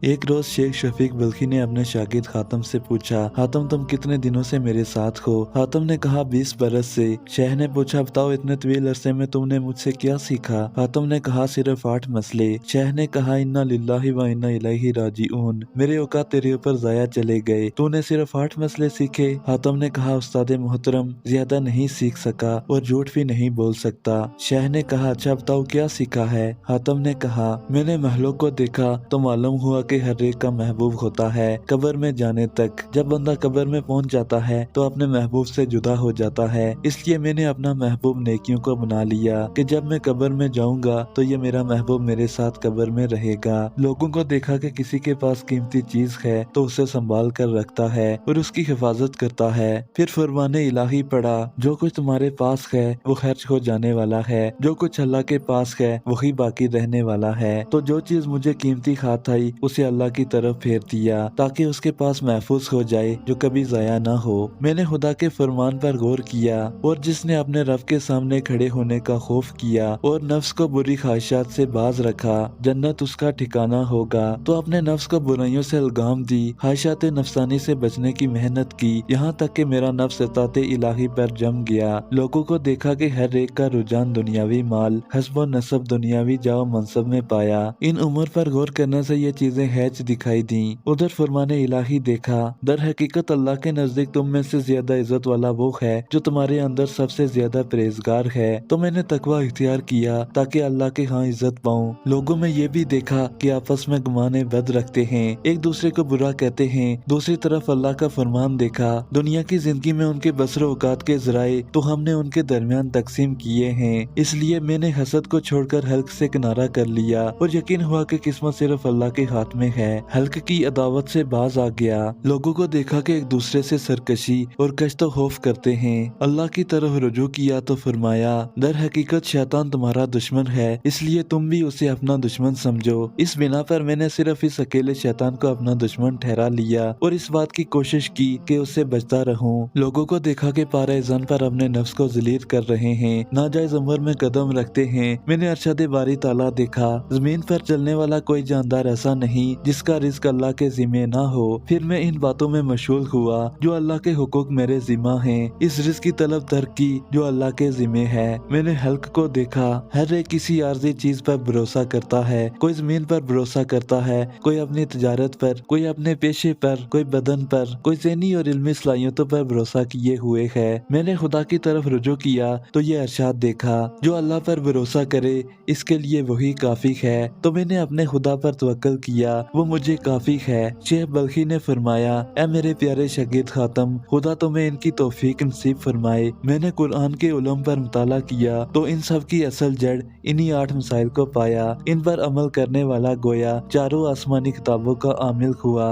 एक रोज शेख शफीक बल्खी ने अपने शागिर्द हातम से पूछा, हातम तुम कितने दिनों से मेरे साथ हो? हातम ने कहा 20 बरस से। शेख ने पूछा बताओ इतने तवील अरसे में तुमने मुझसे क्या सीखा? हातम ने कहा सिर्फ 8 मसले। शेख ने कहा इन्ना लिल्लाहि व इन्ना इलैहि राजिऊन, मेरे औकात तेरे ऊपर जाया चले गए, तूने सिर्फ 8 मसले सीखे? हातम ने कहा उस्ताद मोहतरम ज्यादा नहीं सीख सका और झूठ भी नहीं बोल सकता। शेख ने कहा अच्छा बताओ क्या सीखा है? हातम ने कहा मैंने महलों को देखा तो मालूम हुआ कि हर एक का महबूब होता है कब्र में जाने तक। जब बंदा कब्र में पहुंच जाता है तो अपने महबूब से जुदा हो जाता है, इसलिए मैंने अपना महबूब नेकियों को बना लिया कि जब मैं कब्र में जाऊंगा तो ये मेरा महबूब मेरे साथ कब्र में रहेगा। लोगों को देखा कि किसी के पास कीमती चीज है तो उसे संभाल कर रखता है और उसकी हिफाजत करता है। फिर फरमाने इलाही पड़ा, जो कुछ तुम्हारे पास है वो खर्च हो जाने वाला है, जो कुछ अल्लाह के पास है वही बाकी रहने वाला है। तो जो चीज मुझे कीमती हाथ आई उसे अल्लाह की तरफ फेर दिया ताकि उसके पास महफूज हो जाए, जो कभी जाया ना हो। मैंने खुदा के फरमान पर गौर किया और जिसने अपने रब के सामने खड़े होने का खौफ किया और नफ्स को बुरी ख्वाहिशात से बाज रखा, जन्नत उसका ठिकाना होगा। तो अपने नफ्स को बुराइयों से अलगाम दी, ख्वाहिशात नफसानी से बचने की मेहनत की, यहाँ तक कि मेरा नफ्स इताअत इलाही पर जम गया। लोगों को देखा कि हर एक का रुझान दुनियावी माल, हस्ब और नस्ब, दुनियावी जाओ मनसब में पाया। इन उम्र पर गौर करने से ये चीजें हैच दिखाई दी। उधर फरमाने इलाही देखा, दर हकीकत अल्लाह के नजदीक तुम में से ज्यादा इज्जत वाला वो है जो तुम्हारे अंदर सबसे ज्यादा परहेजगार है। तो मैंने तकवा इख्तियार किया ताकि अल्लाह के यहाँ इज्जत पाऊं। लोगों में ये भी देखा कि आपस में गुमाने बद रखते हैं, एक दूसरे को बुरा कहते हैं। दूसरी तरफ अल्लाह का फरमान देखा, दुनिया की जिंदगी में उनके बसर औकात के जराए तो हमने उनके दरमियान तकसीम किए हैं, इसलिए मैंने हसद को छोड़कर हल्क से किनारा कर लिया और यकीन हुआ कि किस्मत सिर्फ अल्लाह के हाथ में है। हल्क की अदावत से बाज आ गया। लोगों को देखा कि एक दूसरे से सरकशी और कश्त खौफ करते हैं। अल्लाह की तरफ रुजू किया तो फरमाया, दर हकीकत शैतान तुम्हारा दुश्मन है, इसलिए तुम भी उसे अपना दुश्मन समझो। इस बिना पर मैंने सिर्फ इस अकेले शैतान को अपना दुश्मन ठहरा लिया और इस बात की कोशिश की कि उससे बचता रहूं। लोगों को देखा कि पारा जन पर अपने नफ्स को जलील कर रहे हैं, नाजायज उम्र में कदम रखते हैं। मैंने अरशद बारी ताला देखा, जमीन पर चलने वाला कोई जानदार ऐसा नहीं जिसका रिस्क अल्लाह के जिम्मे ना हो। फिर मैं इन बातों में मशगूल हुआ जो अल्लाह के हुकूक मेरे जिम्मा हैं, इस रिस्क की तलब तर्क की जो अल्लाह के जिम्मे है। मैंने हल्क को देखा, हर एक किसी आर्जी चीज पर भरोसा करता है, कोई जमीन पर भरोसा करता है, कोई अपनी तजारत पर, कोई अपने पेशे पर, कोई बदन पर, कोई ज़हनी और इल्मी सलाहियतों पर भरोसा किए हुए है। मैंने खुदा की तरफ रुजू किया तो ये अरशाद देखा, जो अल्लाह पर भरोसा करे इसके लिए वही काफी है। तो मैंने अपने खुदा पर तवक्कल किया, वो मुझे काफी है। शेख बल्खी ने फरमाया, ए मेरे प्यारे शागिर्द खातम, खुदा तुम्हें इनकी तौफीक नसीब फरमाए। मैंने कुरान के उलूम पर मुताला किया तो इन सब की असल जड़ इन्हीं 8 मसाइल को पाया। इन पर अमल करने वाला गोया चारों आसमानी किताबों का आमिल हुआ।